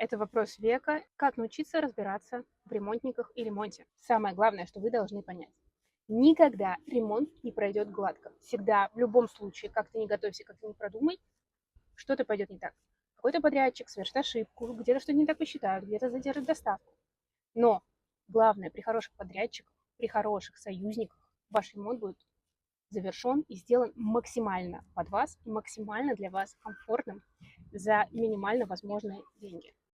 Это вопрос века, как научиться разбираться в ремонтниках и ремонте. Самое главное, что вы должны понять. Никогда ремонт не пройдет гладко. Всегда, в любом случае, как ты не готовься, как ты не продумай, что-то пойдет не так. Какой-то подрядчик совершит ошибку, где-то что-то не так посчитают, где-то задержит доставку. Но главное, при хороших подрядчиках, при хороших союзниках ваш ремонт будет завершен и сделан максимально под вас и максимально для вас комфортным за минимально возможные деньги.